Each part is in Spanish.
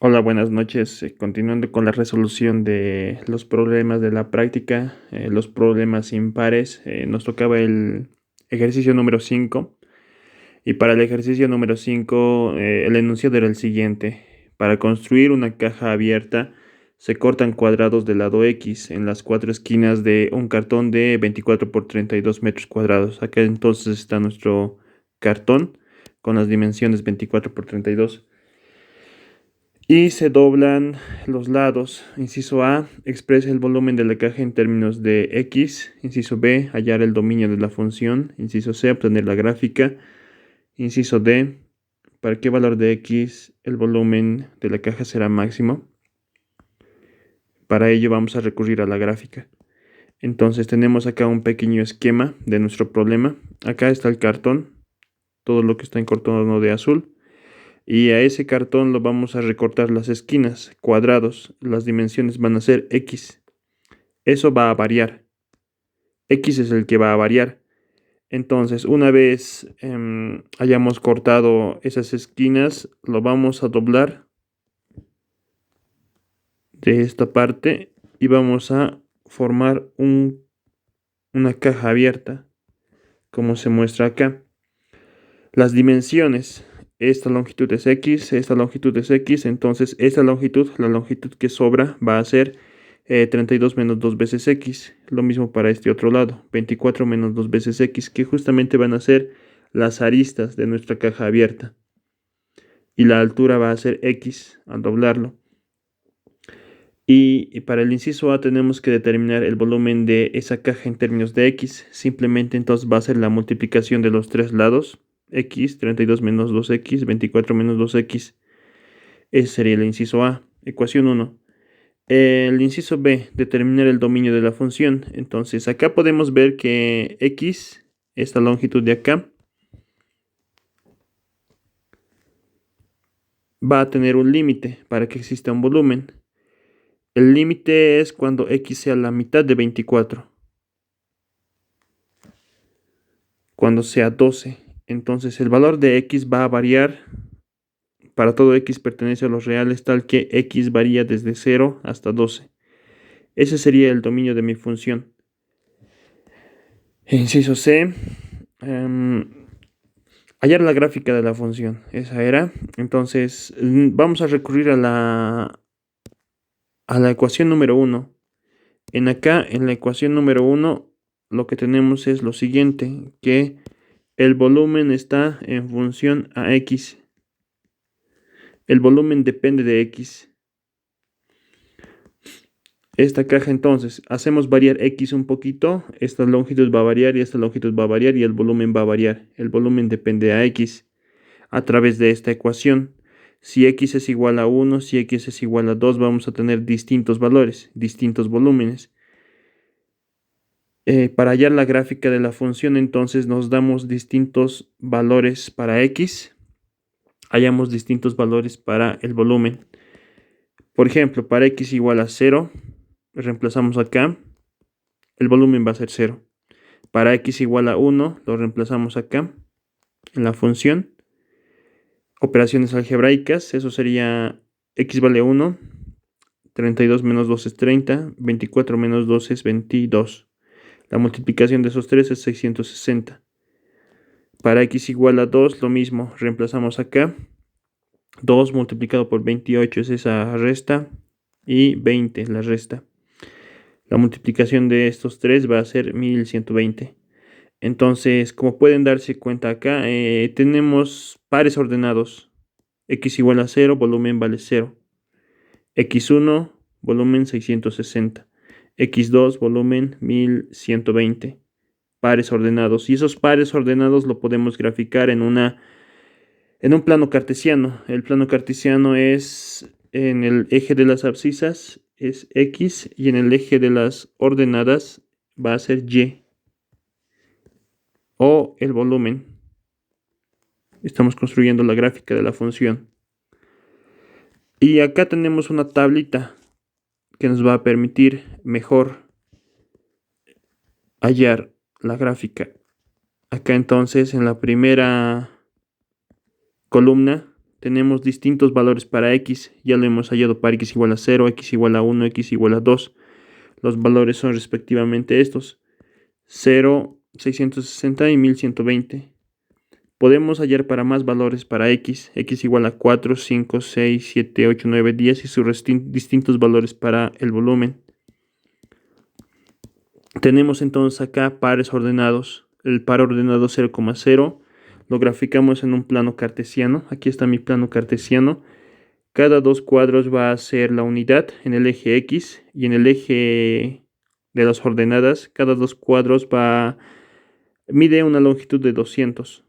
Hola, buenas noches. Continuando con la resolución de los problemas de la práctica, los problemas impares, nos tocaba el ejercicio número 5 y para el ejercicio número 5 el enunciado era el siguiente. Para construir una caja abierta se cortan cuadrados del lado X en las cuatro esquinas de un cartón de 24 por 32 metros cuadrados. Acá entonces está nuestro cartón con las dimensiones 24 por 32. Y se doblan los lados. Inciso A, expresa el volumen de la caja en términos de X. Inciso B, hallar el dominio de la función. Inciso C, obtener la gráfica. Inciso D, para qué valor de X el volumen de la caja será máximo. Para ello vamos a recurrir a la gráfica. Entonces tenemos acá un pequeño esquema de nuestro problema. Acá está el cartón, todo lo que está en contorno de azul. Y a ese cartón lo vamos a recortar las esquinas, cuadrados. Las dimensiones van a ser X. Eso va a variar. X es el que va a variar. Entonces, una vez hayamos cortado esas esquinas, lo vamos a doblar de esta parte y vamos a formar una caja abierta, como se muestra acá. Las dimensiones, esta longitud es X, esta longitud es X, entonces esta longitud, la longitud que sobra va a ser 32 menos 2 veces X. Lo mismo para este otro lado, 24 menos 2 veces X, que justamente van a ser las aristas de nuestra caja abierta. Y la altura va a ser X al doblarlo. Y para el inciso A tenemos que determinar el volumen de esa caja en términos de X. Simplemente entonces va a ser la multiplicación de los tres lados. X, 32 menos 2X, 24 menos 2X. Ese sería el inciso A, ecuación 1. El inciso B, determinar el dominio de la función. Entonces acá podemos ver que X, esta longitud de acá, va a tener un límite para que exista un volumen. El límite es cuando X sea la mitad de 24. Cuando sea 12. Entonces el valor de X va a variar. Para todo X pertenece a los reales, tal que X varía desde 0 hasta 12. Ese sería el dominio de mi función. Inciso C. Hallar la gráfica de la función. Esa era. Entonces vamos a recurrir a la ecuación número 1. En la ecuación número 1, lo que tenemos es lo siguiente, que el volumen está en función a X. El volumen depende de X. Esta caja entonces, hacemos variar X un poquito, esta longitud va a variar y esta longitud va a variar y el volumen va a variar. El volumen depende a X a través de esta ecuación. Si X es igual a 1, si X es igual a 2, vamos a tener distintos valores, distintos volúmenes. Para hallar la gráfica de la función, entonces nos damos distintos valores para X, hallamos distintos valores para el volumen. Por ejemplo, para X igual a 0, reemplazamos acá, el volumen va a ser 0. Para X igual a 1, lo reemplazamos acá, en la función. Operaciones algebraicas, eso sería X vale 1, 32 menos 2 es 30, 24 menos 2 es 22. La multiplicación de esos tres es 660. Para X igual a 2, lo mismo, reemplazamos acá. 2 multiplicado por 28 es esa resta y 20 es la resta. La multiplicación de estos tres va a ser 1120. Entonces, como pueden darse cuenta acá, tenemos pares ordenados. X igual a 0, volumen vale 0. X1, volumen 660. X2, volumen 1120. Pares ordenados. Y esos pares ordenados lo podemos graficar en un plano cartesiano. El plano cartesiano es en el eje de las abscisas es X y en el eje de las ordenadas va a ser Y o el volumen. Estamos construyendo la gráfica de la función. Y acá tenemos una tablita que nos va a permitir mejor hallar la gráfica. Acá entonces en la primera columna tenemos distintos valores para x. Ya lo hemos hallado para x igual a 0, x igual a 1, x igual a 2. Los valores son respectivamente estos: 0, 660 y 1120. Podemos hallar para más valores para x igual a 4, 5, 6, 7, 8, 9, 10 y sus distintos valores para el volumen. Tenemos entonces acá pares ordenados. El par ordenado 0,0 lo graficamos en un plano cartesiano. Aquí está mi plano cartesiano. Cada dos cuadros va a ser la unidad en el eje X, y en el eje de las ordenadas, cada dos cuadros mide una longitud de 200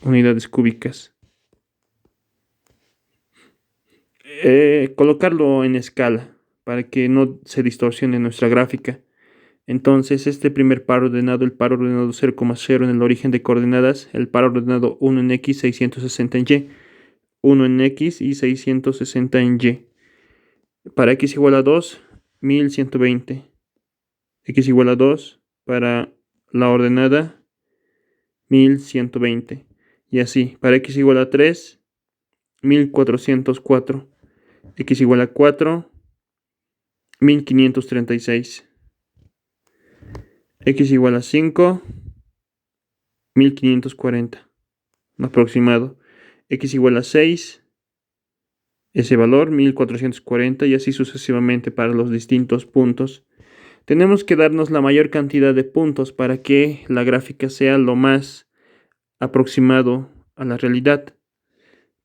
unidades cúbicas. Colocarlo en escala para que no se distorsione nuestra gráfica. Entonces, este primer par ordenado, el par ordenado 0,0 en el origen de coordenadas, el par ordenado 1 en X, 660 en Y, 1 en X y 660 en Y. Para X igual a 2, 1120. X igual a 2 para la ordenada 1120. Y así, para X igual a 3, 1404. X igual a 4, 1536. X igual a 5, 1540. Aproximado. X igual a 6, ese valor 1440, y así sucesivamente para los distintos puntos. Tenemos que darnos la mayor cantidad de puntos para que la gráfica sea lo más aproximado a la realidad,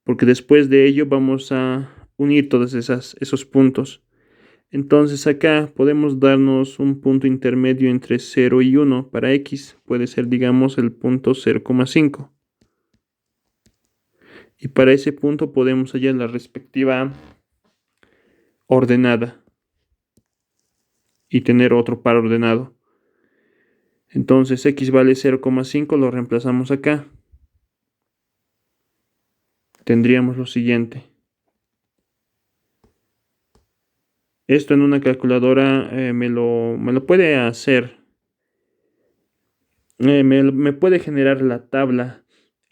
porque después de ello vamos a unir todos esos puntos. Entonces acá podemos darnos un punto intermedio entre 0 y 1 para X. Puede ser, digamos, el punto 0,5. Y para ese punto podemos hallar la respectiva ordenada y tener otro par ordenado. Entonces X vale 0,5, lo reemplazamos acá. Tendríamos lo siguiente. Esto en una calculadora me lo puede hacer. Me puede generar la tabla.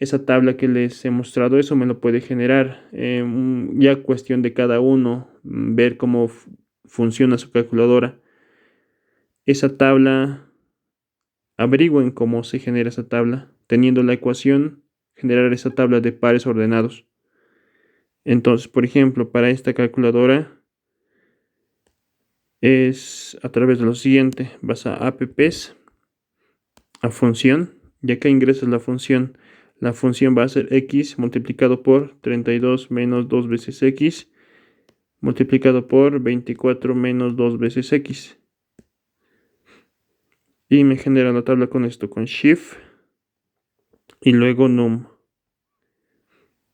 Esa tabla que les he mostrado, eso me lo puede generar. Ya cuestión de cada uno ver cómo funciona su calculadora. Esa tabla, averigüen cómo se genera esa tabla. Teniendo la ecuación, generar esa tabla de pares ordenados. Entonces, por ejemplo, para esta calculadora es a través de lo siguiente. Vas a apps, a función, y acá ingresas la función. La función va a ser x multiplicado por 32 menos 2 veces x multiplicado por 24 menos 2 veces x. Y me genera la tabla con esto, con shift y luego num.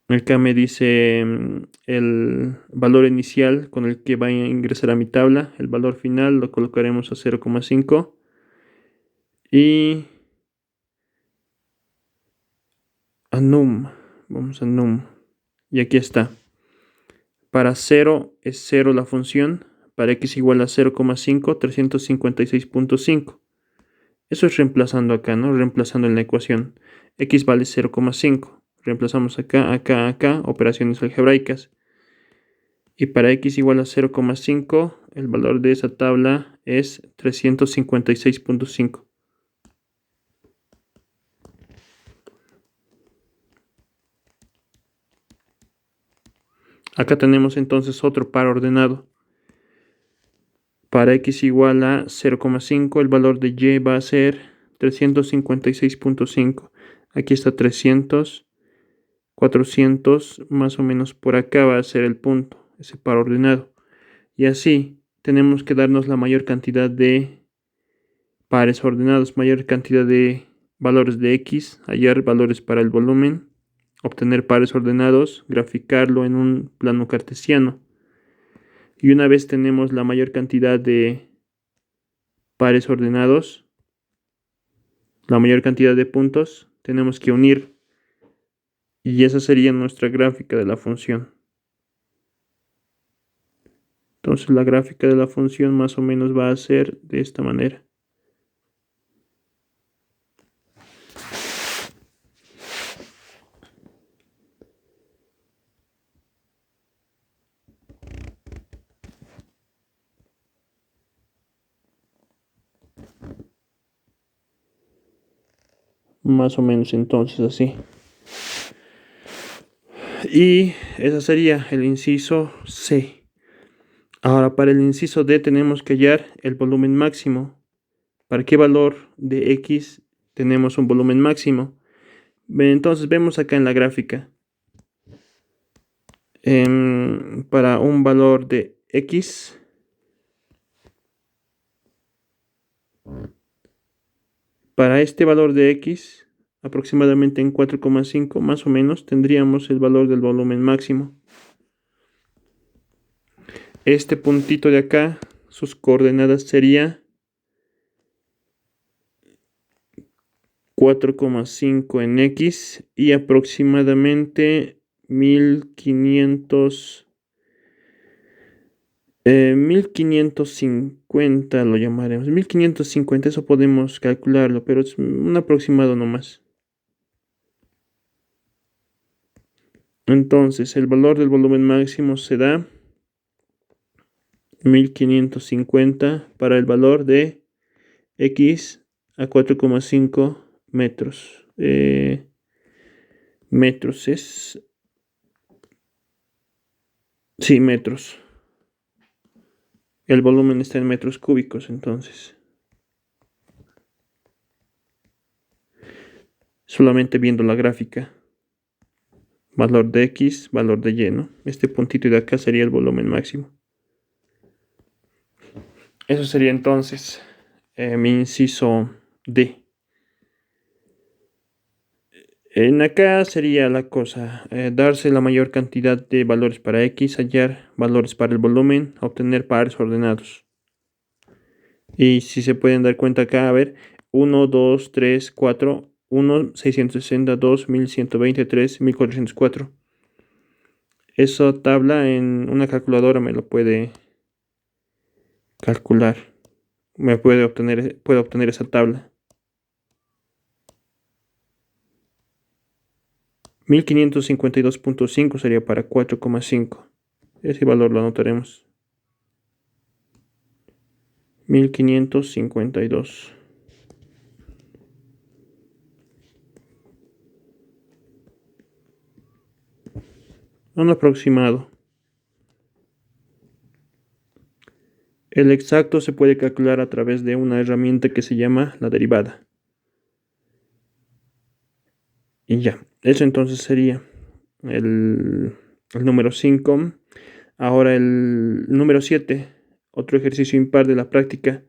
Acá me dice el valor inicial con el que va a ingresar a mi tabla. El valor final lo colocaremos a 0,5 y a num. Vamos a num. Y aquí está. Para 0 es 0 la función. Para x igual a 0,5, 356.5. Eso es reemplazando acá, ¿no? Reemplazando en la ecuación. X vale 0,5. Reemplazamos acá, acá, acá. Operaciones algebraicas. Y para x igual a 0,5, el valor de esa tabla es 356.5. Acá tenemos entonces otro par ordenado. Para x igual a 0,5, el valor de y va a ser 356.5. Aquí está 300, 400, más o menos por acá va a ser el punto, ese par ordenado. Y así tenemos que darnos la mayor cantidad de pares ordenados, mayor cantidad de valores de x, hallar valores para el volumen, obtener pares ordenados, graficarlo en un plano cartesiano. Y una vez tenemos la mayor cantidad de pares ordenados, la mayor cantidad de puntos, tenemos que unir. Y esa sería nuestra gráfica de la función. Entonces la gráfica de la función más o menos va a ser de esta manera. Más o menos entonces así. Y ese sería el inciso C. Ahora para el inciso D tenemos que hallar el volumen máximo. ¿Para qué valor de X tenemos un volumen máximo? Entonces vemos acá en la gráfica. Para un valor de X, para este valor de X, aproximadamente en 4,5 más o menos, tendríamos el valor del volumen máximo. Este puntito de acá, sus coordenadas sería 4,5 en X y aproximadamente 1500, 1550 lo llamaremos. 1550, eso podemos calcularlo, pero es un aproximado nomás. Entonces, el valor del volumen máximo se da 1550 para el valor de X a 4,5 metros. Metros es... Sí, metros. El volumen está en metros cúbicos, entonces. Solamente viendo la gráfica. Valor de X, valor de Y, ¿no? Este puntito de acá sería el volumen máximo. Eso sería entonces mi inciso D. En acá sería la cosa, darse la mayor cantidad de valores para X, hallar valores para el volumen, obtener pares ordenados. Y si se pueden dar cuenta acá, a ver, 1, 2, 3, 4, 1, 660, 2, 1120, 3, 1404. Esa tabla en una calculadora me lo puede calcular. Puede obtener esa tabla. 1552,5 sería para 4,5. Ese valor lo anotaremos. 1552. Un aproximado. El exacto se puede calcular a través de una herramienta que se llama la derivada. Y ya, eso entonces sería el número 5. Ahora el número 7, otro ejercicio impar de la práctica.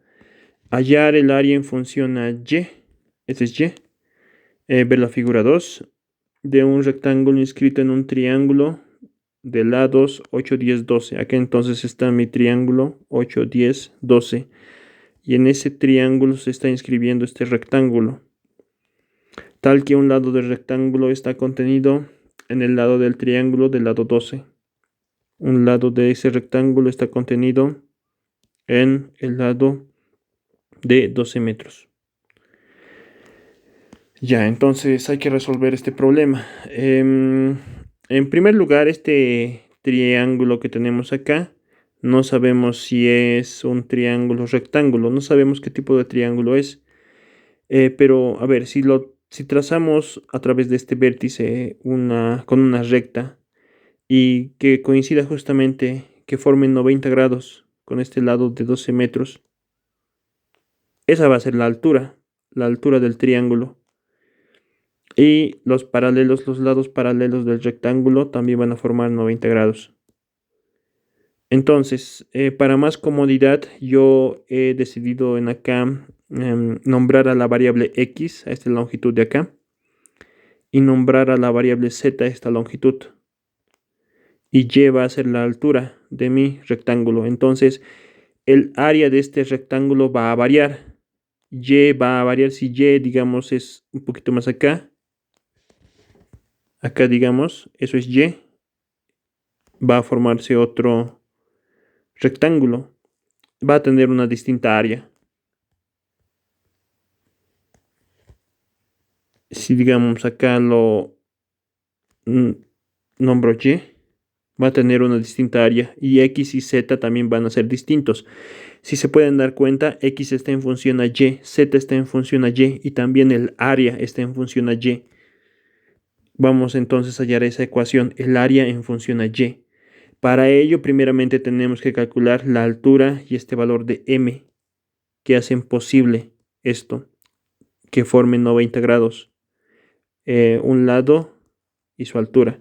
Hallar el área en función a Y, ese es Y. Ver la figura 2 de un rectángulo inscrito en un triángulo de lados 8, 10, 12. Acá entonces está mi triángulo 8, 10, 12. Y en ese triángulo se está inscribiendo este rectángulo, tal que un lado del rectángulo está contenido en el lado del triángulo del lado 12. Un lado de ese rectángulo está contenido en el lado de 12 metros. Ya, entonces hay que resolver este problema. En primer lugar, este triángulo que tenemos acá, no sabemos si es un triángulo rectángulo, no sabemos qué tipo de triángulo es. Pero a ver, si trazamos a través de este vértice con una recta y que coincida justamente, que formen 90 grados con este lado de 12 metros, esa va a ser la altura del triángulo. Y los lados paralelos del rectángulo también van a formar 90 grados. Entonces, para más comodidad, yo he decidido en acá nombrar a la variable x, a esta longitud de acá, y nombrar a la variable z, a esta longitud. Y y va a ser la altura de mi rectángulo. Entonces, el área de este rectángulo va a variar. Y va a variar si y, digamos, es un poquito más acá. Acá, digamos, eso es y. Va a formarse otro rectángulo. Va a tener una distinta área. Si digamos acá lo nombro y, va a tener una distinta área y X y Z también van a ser distintos. Si se pueden dar cuenta, X está en función a Y, Z está en función a Y y también el área está en función a Y. Vamos entonces a hallar esa ecuación, el área en función a Y. Para ello, primeramente tenemos que calcular la altura y este valor de M que hacen posible esto, que formen 90 grados, un lado y su altura.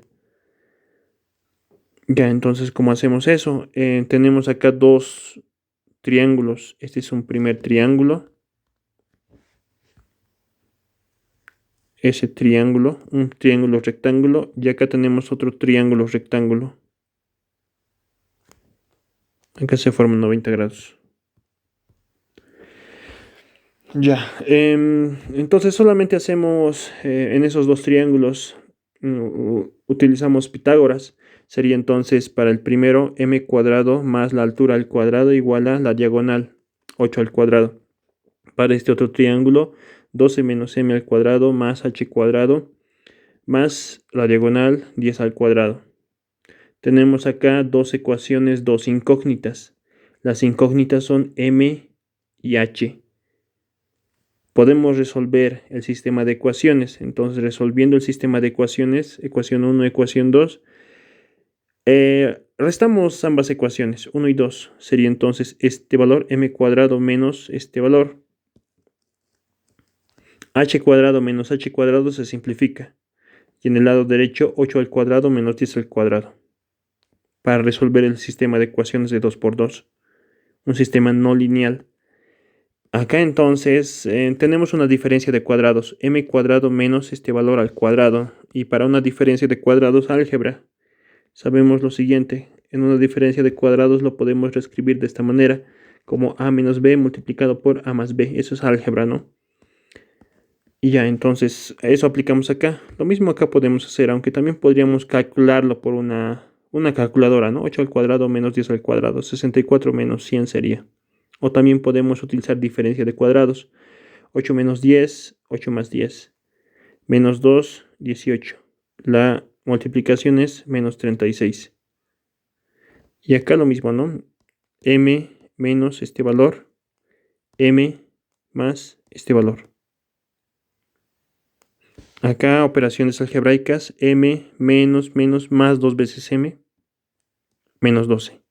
Ya, entonces, ¿cómo hacemos eso? Tenemos acá dos triángulos. Este es un primer triángulo. Ese triángulo, un triángulo rectángulo. Y acá tenemos otro triángulo rectángulo. Acá se forman 90 grados. Ya, entonces solamente hacemos en esos dos triángulos, utilizamos Pitágoras. Sería entonces para el primero m cuadrado más la altura al cuadrado igual a la diagonal 8 al cuadrado. Para este otro triángulo, 12 menos m al cuadrado más h cuadrado más la diagonal 10 al cuadrado. Tenemos acá dos ecuaciones, dos incógnitas. Las incógnitas son m y h. Podemos resolver el sistema de ecuaciones. Entonces, resolviendo el sistema de ecuaciones, ecuación 1, ecuación 2, restamos ambas ecuaciones, 1 y 2. Sería entonces este valor, m cuadrado menos este valor. H cuadrado menos h cuadrado se simplifica. Y en el lado derecho, 8 al cuadrado menos 10 al cuadrado. Para resolver el sistema de ecuaciones de 2 por 2. Un sistema no lineal. Acá entonces tenemos una diferencia de cuadrados, m cuadrado menos este valor al cuadrado. Y para una diferencia de cuadrados álgebra, sabemos lo siguiente. En una diferencia de cuadrados lo podemos reescribir de esta manera, como a menos b multiplicado por a más b. Eso es álgebra, ¿no? Y ya, entonces, eso aplicamos acá. Lo mismo acá podemos hacer, aunque también podríamos calcularlo por una calculadora, ¿no? 8 al cuadrado menos 10 al cuadrado, 64 menos 100 sería. O también podemos utilizar diferencia de cuadrados. 8 menos 10, 8 más 10. Menos 2, 18. La multiplicación es menos 36. Y acá lo mismo, ¿no? M menos este valor. M más este valor. Acá operaciones algebraicas. M menos menos más 2 veces M. Menos 12.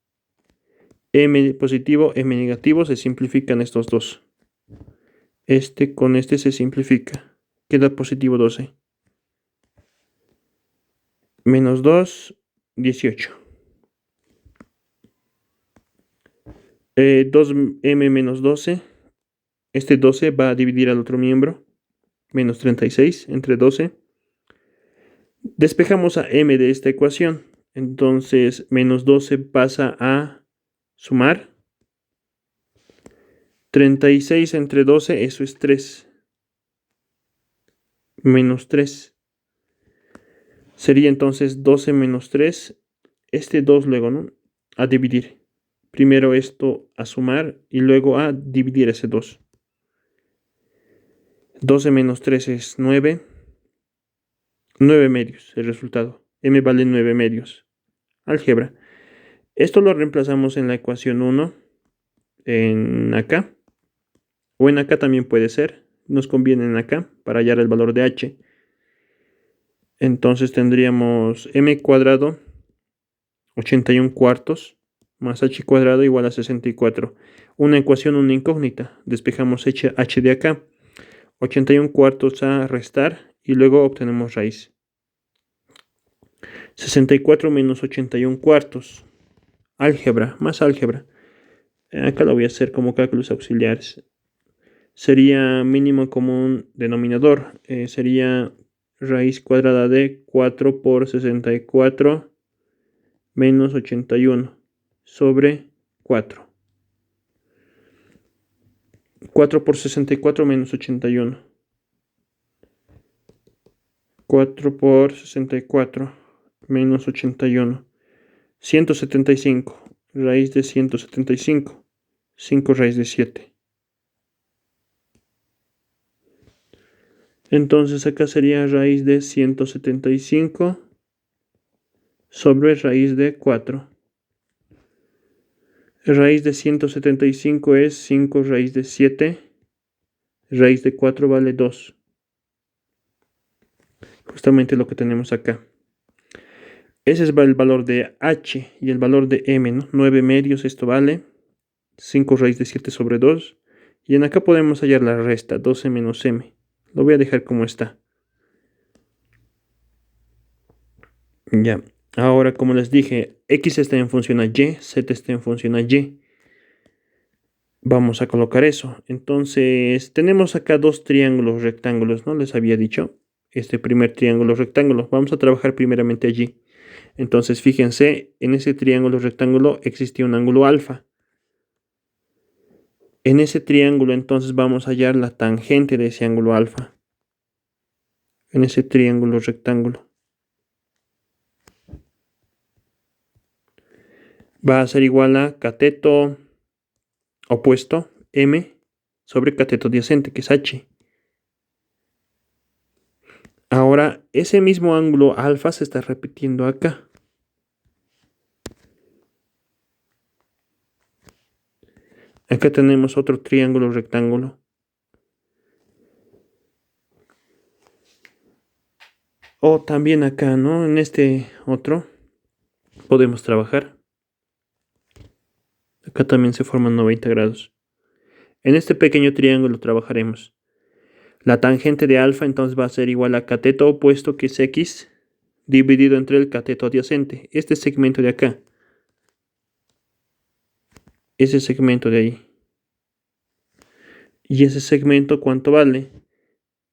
M positivo, M negativo. Se simplifican estos dos. Este con este se simplifica. Queda positivo 12. Menos 2, 18. 2m menos 12. Este 12 va a dividir al otro miembro. Menos 36 entre 12. Despejamos a m de esta ecuación. Entonces, menos 12 pasa a sumar. 36 entre 12, eso es 3. Menos 3. Sería entonces 12 menos 3. Este 2 luego, ¿no? A dividir. Primero esto a sumar y luego a dividir ese 2. 12 menos 3 es 9. 9 medios el resultado. M vale 9 medios. Álgebra. Esto lo reemplazamos en la ecuación 1. En acá. O en acá también puede ser. Nos conviene en acá para hallar el valor de h. Entonces tendríamos m cuadrado 81 cuartos más h cuadrado igual a 64. Una ecuación, una incógnita. Despejamos h de acá. 81 cuartos a restar y luego obtenemos raíz. 64 menos 81 cuartos. Álgebra, más álgebra. Acá lo voy a hacer como cálculos auxiliares. Sería mínimo común denominador. Sería raíz cuadrada de 4 por 64 menos 81 sobre 4. 4 por 64 menos 81. 4 por 64 menos 81. 175. Raíz de 175. 5 raíz de 7. Entonces acá sería raíz de 175 sobre raíz de 4. Raíz de 175 es 5 raíz de 7. Raíz de 4 vale 2. Justamente lo que tenemos acá. Ese es el valor de h y el valor de m, ¿no? 9 medios, esto vale 5 raíz de 7 sobre 2. Y en acá podemos hallar la resta, 12 menos m. Lo voy a dejar como está. Ya. Ahora, como les dije, x está en función a y, z está en función a y. Vamos a colocar eso. Entonces, tenemos acá dos triángulos rectángulos, ¿no? Les había dicho. Este primer triángulo rectángulo. Vamos a trabajar primeramente allí. Entonces, fíjense, en ese triángulo rectángulo existía un ángulo alfa. En ese triángulo, entonces, vamos a hallar la tangente de ese ángulo alfa. En ese triángulo rectángulo. Va a ser igual a cateto opuesto, m, sobre cateto adyacente, que es h. Ahora, ese mismo ángulo alfa se está repitiendo acá. Acá tenemos otro triángulo rectángulo. O también acá, ¿no? En este otro podemos trabajar. Acá también se forman 90 grados. En este pequeño triángulo trabajaremos. La tangente de alfa entonces va a ser igual a cateto opuesto, que es x, dividido entre el cateto adyacente. Este segmento de acá. Ese segmento de ahí. Y ese segmento, ¿cuánto vale?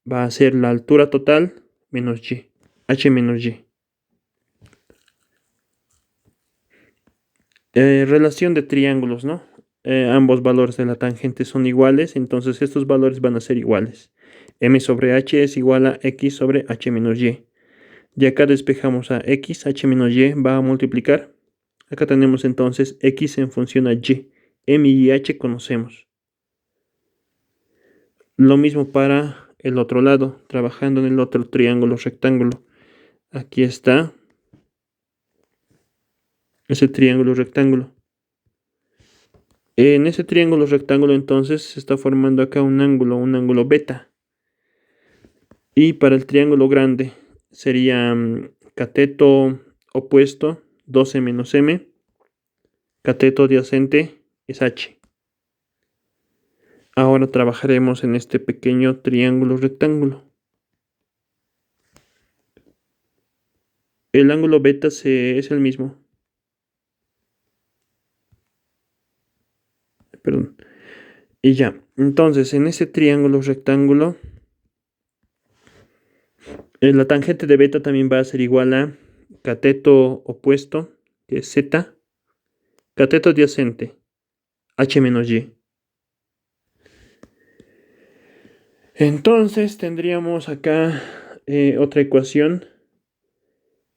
Va a ser la altura total menos y. H menos y. Relación de triángulos, ¿no? Ambos valores de la tangente son iguales, entonces estos valores van a ser iguales. M sobre h es igual a x sobre h menos y. Y acá despejamos a x, h menos y va a multiplicar. Acá tenemos entonces x en función a y. M y h conocemos. Lo mismo para el otro lado, trabajando en el otro triángulo rectángulo. Aquí está ese triángulo rectángulo. En ese triángulo rectángulo entonces se está formando acá un ángulo beta. Y para el triángulo grande sería cateto opuesto 12 menos m. Cateto adyacente es h. Ahora trabajaremos en este pequeño triángulo rectángulo. El ángulo beta es el mismo. Perdón. Y ya. Entonces, en ese triángulo rectángulo, la tangente de beta también va a ser igual a cateto opuesto, que es z. Cateto adyacente, h menos y. Entonces tendríamos acá otra ecuación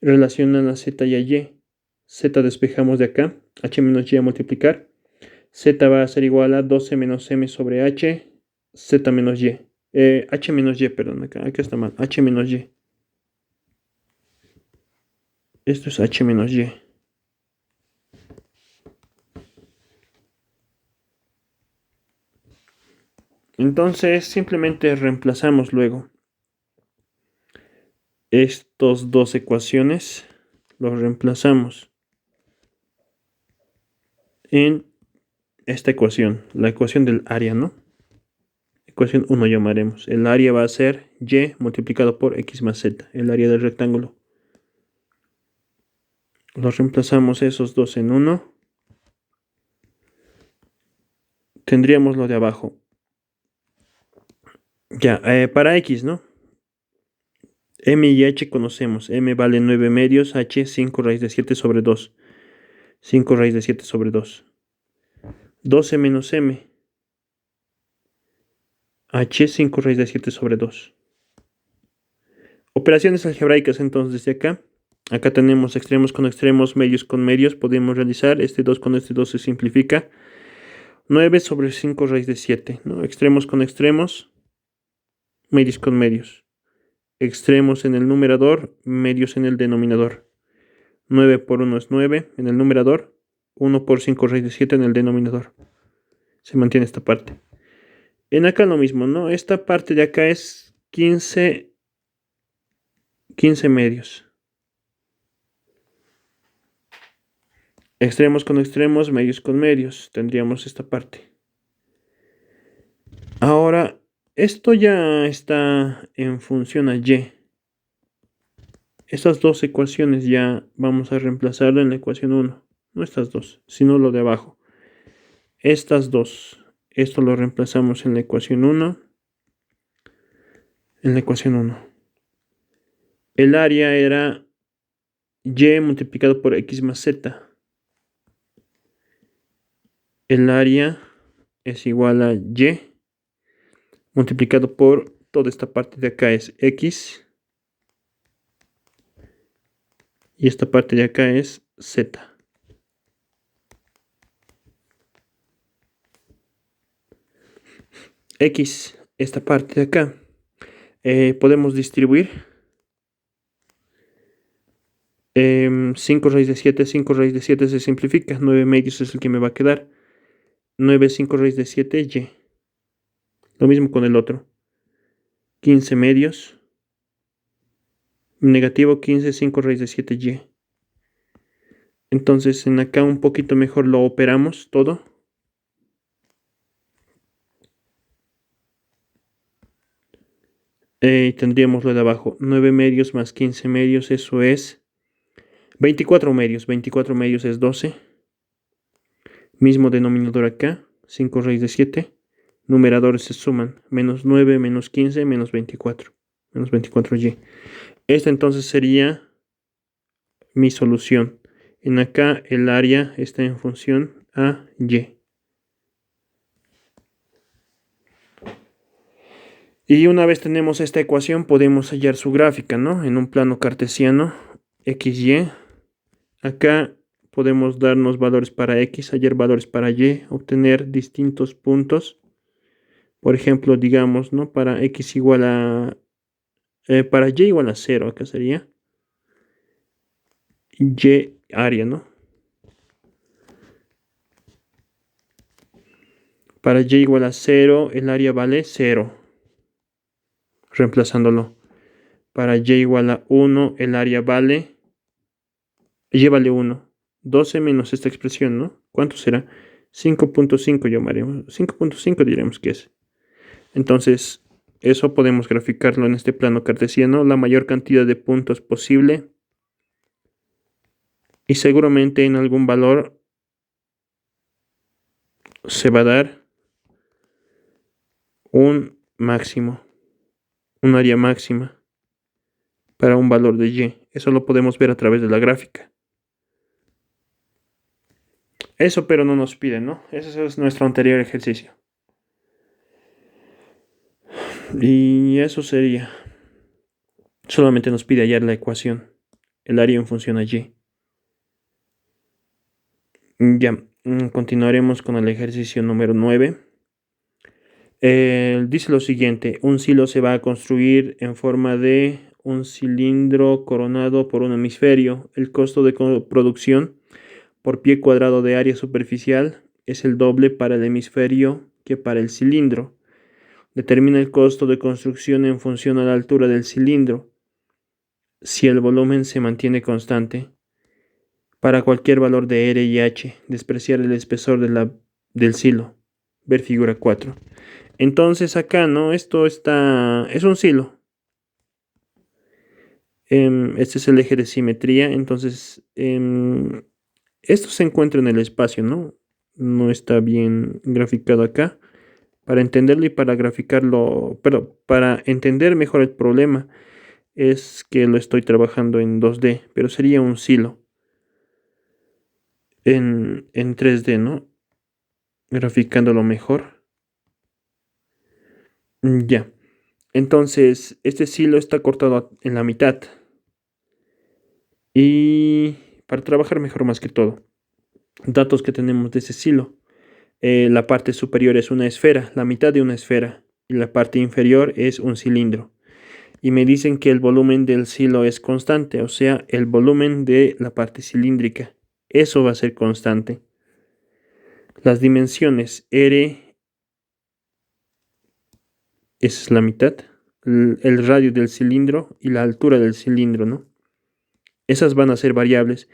relacionada a z y a y. Z despejamos de acá, h menos y a multiplicar. Z va a ser igual a 12 menos m sobre h, z menos y. H menos y, perdón, acá está mal, h menos y. Esto es h menos y. Entonces simplemente reemplazamos luego estos dos ecuaciones, los reemplazamos en esta ecuación, la ecuación del área, ¿no? Ecuación 1 llamaremos. El área va a ser y multiplicado por x más z, el área del rectángulo. Los reemplazamos esos dos en 1. Tendríamos lo de abajo. Ya, para x, ¿no? M y h conocemos. M vale 9 medios, h 5 raíz de 7 sobre 2. 5 raíz de 7 sobre 2. 12 menos m. H 5 raíz de 7 sobre 2. Operaciones algebraicas entonces desde acá. Acá tenemos extremos con extremos, medios con medios. Podemos realizar este 2 con este 2 se simplifica. 9 sobre 5 raíz de 7. ¿No? Extremos con extremos, medios con medios. Extremos en el numerador, medios en el denominador. 9 por 1 es 9 en el numerador. 1 por 5 raíz de 7 en el denominador. Se mantiene esta parte. En acá lo mismo, ¿no? Esta parte de acá es 15 medios. Extremos con extremos, medios con medios. Tendríamos esta parte. Ahora, esto ya está en función a y. Estas dos ecuaciones ya vamos a reemplazarlo en la ecuación 1. No estas dos, sino lo de abajo. Estas dos. Esto lo reemplazamos en la ecuación 1. En la ecuación 1. El área era y multiplicado por x más z. El área es igual a y multiplicado por toda esta parte de acá es x. Y esta parte de acá es z. X, esta parte de acá, podemos distribuir 5 raíz de 7, 5 raíz de 7 se simplifica, 9 medios es el que me va a quedar, 9, 5 raíz de 7, y. Lo mismo con el otro, 15 medios, negativo 15, 5 raíz de 7, y. Entonces en acá un poquito mejor lo operamos todo. Tendríamos lo de abajo, 9 medios más 15 medios, eso es 24 medios. 24 medios es 12. Mismo denominador acá, 5 raíz de 7. Numeradores se suman, menos 9, menos 15, menos 24. Menos 24y. Esta entonces sería mi solución. En acá el área está en función a y. Y una vez tenemos esta ecuación, podemos hallar su gráfica, ¿no? En un plano cartesiano, XY. Acá podemos darnos valores para X, hallar valores para Y, obtener distintos puntos. Por ejemplo, digamos, ¿no? Para X igual a... para Y igual a 0, acá sería. Y área, ¿no? Para Y igual a 0, el área vale 0. Reemplazándolo. Para Y igual a 1, el área vale... Y vale 1. 12 menos esta expresión, ¿no? ¿Cuánto será? 5.5 llamaremos. 5.5 diremos que es. Entonces, eso podemos graficarlo en este plano cartesiano. La mayor cantidad de puntos posible. Y seguramente en algún valor se va a dar un máximo. Un área máxima para un valor de y. Eso lo podemos ver a través de la gráfica. Eso pero no nos pide, ¿no? Ese es nuestro anterior ejercicio. Y eso sería. Solamente nos pide hallar la ecuación. El área en función a y. Ya, continuaremos con el ejercicio número 9. Dice lo siguiente. Un silo se va a construir en forma de un cilindro coronado por un hemisferio. El costo de producción por pie cuadrado de área superficial es el doble para el hemisferio que para el cilindro. Determina el costo de construcción en función a la altura del cilindro. Si el volumen se mantiene constante, para cualquier valor de R y H, despreciar el espesor del silo. Ver figura 4. Entonces acá, ¿no? Esto es un silo. Este es el eje de simetría. Entonces, esto se encuentra en el espacio, ¿no? No está bien graficado acá. Para entenderlo y para graficarlo, pero para entender mejor el problema, es que lo estoy trabajando en 2D, pero sería un silo en 3D, ¿no? Graficándolo mejor. Ya. Entonces, este silo está cortado en la mitad. Y para trabajar mejor más que todo, datos que tenemos de ese silo. La parte superior es una esfera, la mitad de una esfera, y la parte inferior es un cilindro. y me dicen que el volumen del silo es constante, o sea, el volumen de la parte cilíndrica. Eso va a ser constante. Las dimensiones R, esa es la mitad, el radio del cilindro y la altura del cilindro, ¿no? Esas van a ser variables.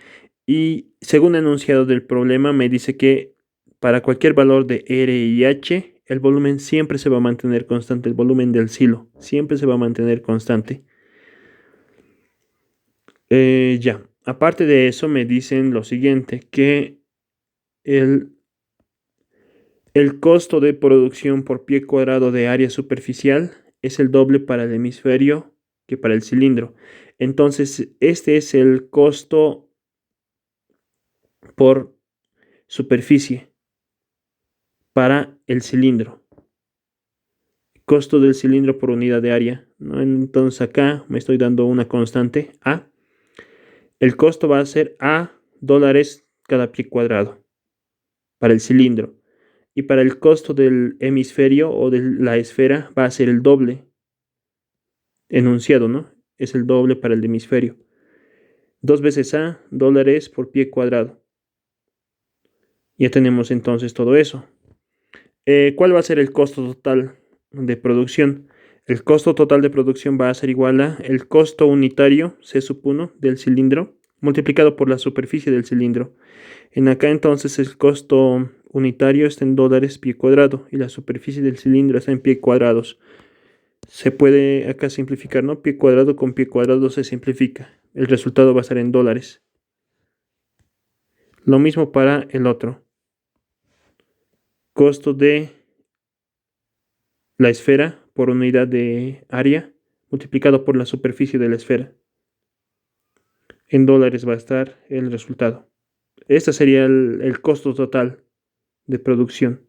Y según el enunciado del problema, me dice que para cualquier valor de R y H, el volumen siempre se va a mantener constante. El volumen del silo siempre se va a mantener constante. Ya, aparte de eso, me dicen lo siguiente, que el, el costo de producción por pie cuadrado de área superficial es el doble para el hemisferio que para el cilindro. Entonces, este es el costo por superficie para el cilindro. Costo del cilindro por unidad de área, ¿no? Entonces acá me estoy dando una constante A. El costo va a ser A dólares cada pie cuadrado para el cilindro. Y para el costo del hemisferio o de la esfera va a ser el doble enunciado, ¿no? Es el doble para el hemisferio. 2 veces A dólares por pie cuadrado. Ya tenemos entonces todo eso. ¿Cuál va a ser el costo total de producción? El costo total de producción va a ser igual a el costo unitario, C sub 1, del cilindro, multiplicado por la superficie del cilindro. En acá entonces el costo unitario está en dólares pie cuadrado y la superficie del cilindro está en pie cuadrados. Se puede acá simplificar, ¿no? Pie cuadrado con pie cuadrado se simplifica. El resultado va a estar en dólares. Lo mismo para el otro. Costo de la esfera por unidad de área multiplicado por la superficie de la esfera. En dólares va a estar el resultado. Este sería el costo total de producción.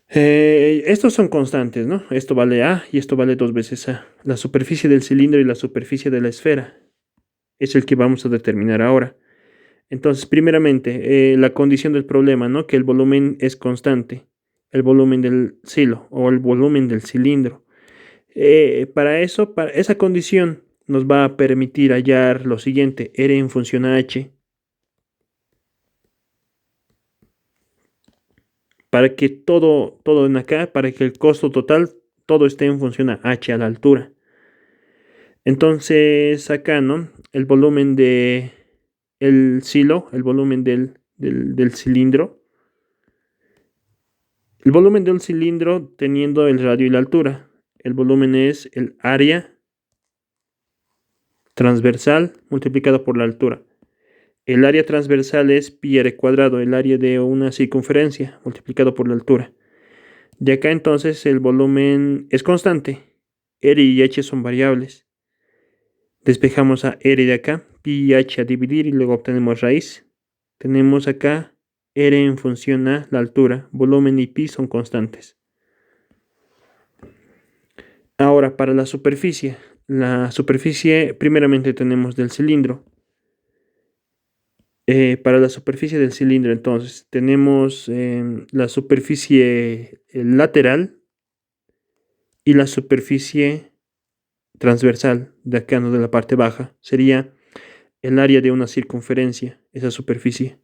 Estos son constantes, ¿no? Esto vale A y esto vale 2 veces A. La superficie del cilindro y la superficie de la esfera es el que vamos a determinar ahora. Entonces, primeramente, la condición del problema, ¿no? Que el volumen es constante. El volumen del silo o el volumen del cilindro. Para esa condición nos va a permitir hallar lo siguiente, R en función a H, para que todo en acá, para que el costo total, todo esté en función a H a la altura. Entonces acá, ¿no? El volumen de el silo, el volumen del cilindro, el volumen del cilindro teniendo el radio y la altura. El volumen es el área transversal multiplicado por la altura. El área transversal es pi r cuadrado, el área de una circunferencia multiplicado por la altura. De acá entonces el volumen es constante. R y h son variables. Despejamos a r de acá, pi y h a dividir y luego obtenemos raíz. Tenemos acá r en función a la altura, volumen y pi son constantes. Ahora para la superficie primeramente tenemos del cilindro. Para la superficie del cilindro, entonces, tenemos la superficie lateral y la superficie transversal, de acá, ¿no? De la parte baja. Sería el área de una circunferencia, esa superficie.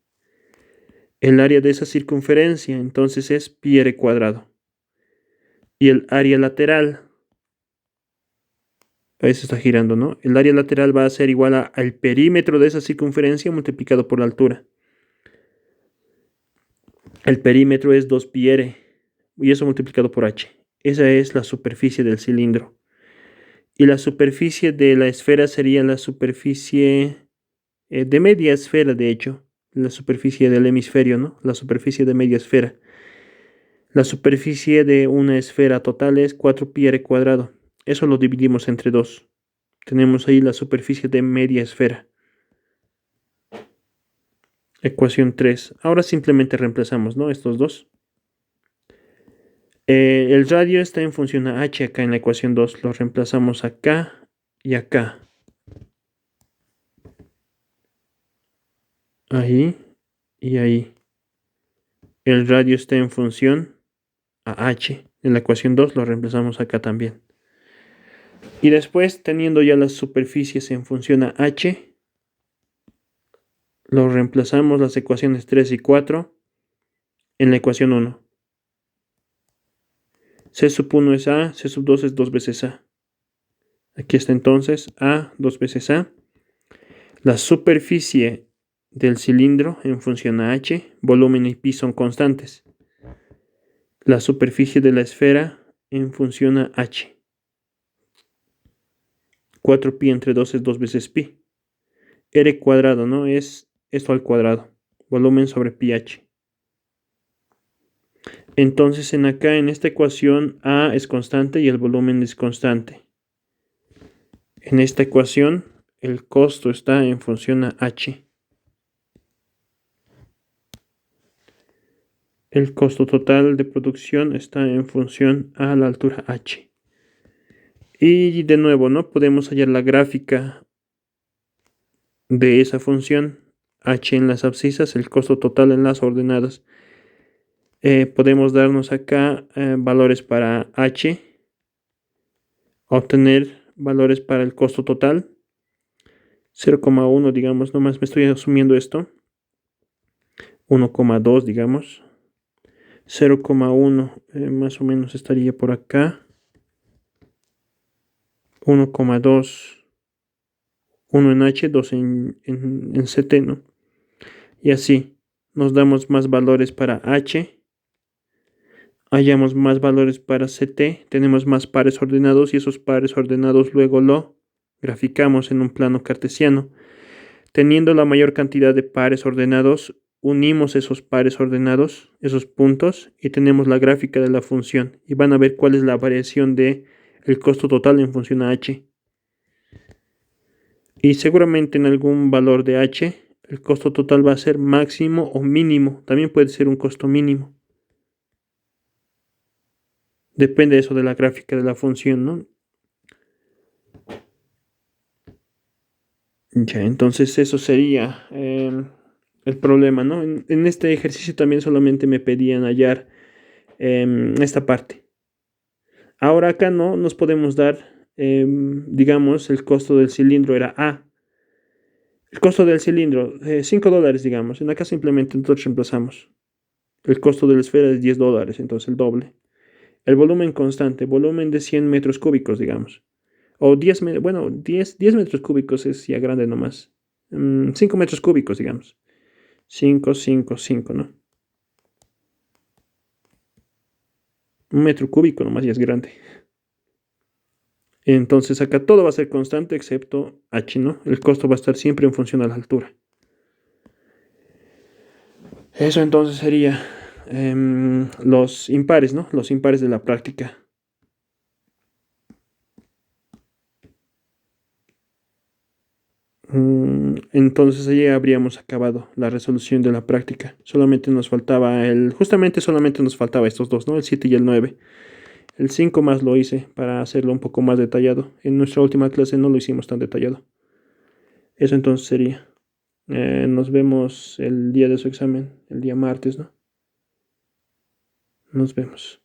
El área de esa circunferencia, entonces, es pi r cuadrado. Y el área lateral, ahí se está girando, ¿no? El área lateral va a ser igual al perímetro de esa circunferencia multiplicado por la altura. El perímetro es 2 pi r y eso multiplicado por h. Esa es la superficie del cilindro. Y la superficie de la esfera sería la superficie de media esfera, de hecho. La superficie del hemisferio, ¿no? La superficie de media esfera. La superficie de una esfera total es 4 pi r cuadrado. Eso lo dividimos entre 2. Tenemos ahí la superficie de media esfera. Ecuación 3. Ahora simplemente reemplazamos, ¿no? Estos dos. El radio está en función a h acá en la ecuación 2. Lo reemplazamos acá y acá. Ahí y ahí. El radio está en función a h. En la ecuación 2 lo reemplazamos acá también. Y después, teniendo ya las superficies en función a h, lo reemplazamos las ecuaciones 3 y 4 en la ecuación 1. C sub 1 es A, C sub 2 es 2 veces A. Aquí está entonces A, 2 veces A. La superficie del cilindro en función a h, volumen y pi son constantes. La superficie de la esfera en función a h. 4pi entre 2 es 2 veces pi. R cuadrado, ¿no? Es esto al cuadrado. Volumen sobre pi h. Entonces en esta ecuación A es constante y el volumen es constante. En esta ecuación el costo está en función a h. El costo total de producción está en función a la altura h. Y de nuevo, ¿no? Podemos hallar la gráfica de esa función h en las abscisas, el costo total en las ordenadas. Podemos darnos acá valores para h, obtener valores para el costo total, 0,1 digamos, nomás me estoy asumiendo esto, 1,2 digamos, 0,1 más o menos estaría por acá, 1,2, 1 en h, 2 en ct, ¿no? Y así nos damos más valores para h, hallamos más valores para ct, tenemos más pares ordenados y esos pares ordenados luego lo graficamos en un plano cartesiano. Teniendo la mayor cantidad de pares ordenados, unimos esos pares ordenados, esos puntos, y tenemos la gráfica de la función. Y van a ver cuál es la variación de el costo total en función a h. Y seguramente en algún valor de h, el costo total va a ser máximo o mínimo. También puede ser un costo mínimo. Depende eso de la gráfica de la función, ¿no? Ya, entonces eso sería el problema, ¿no? En este ejercicio también solamente me pedían hallar esta parte. Ahora acá no nos podemos dar, digamos, el costo del cilindro era A. El costo del cilindro, $5, digamos. En acá simplemente nosotros reemplazamos. El costo de la esfera es $10, entonces el doble. El volumen constante, volumen de 100 metros cúbicos, digamos. O 10, bueno, 10 metros cúbicos es ya grande nomás. 5 metros cúbicos, digamos. 5, 5, 5, ¿no? Un metro cúbico nomás ya es grande. Entonces acá todo va a ser constante excepto h, ¿no? El costo va a estar siempre en función a la altura. Eso entonces sería los impares, ¿no? Los impares de la práctica. Entonces allí habríamos acabado la resolución de la práctica. Solamente nos faltaba justamente solamente nos faltaba estos dos, ¿no? El 7 y el 9. El 5 más lo hice para hacerlo un poco más detallado. En nuestra última clase no lo hicimos tan detallado. Eso entonces sería. Nos vemos el día de su examen, el día martes, ¿no? Nos vemos.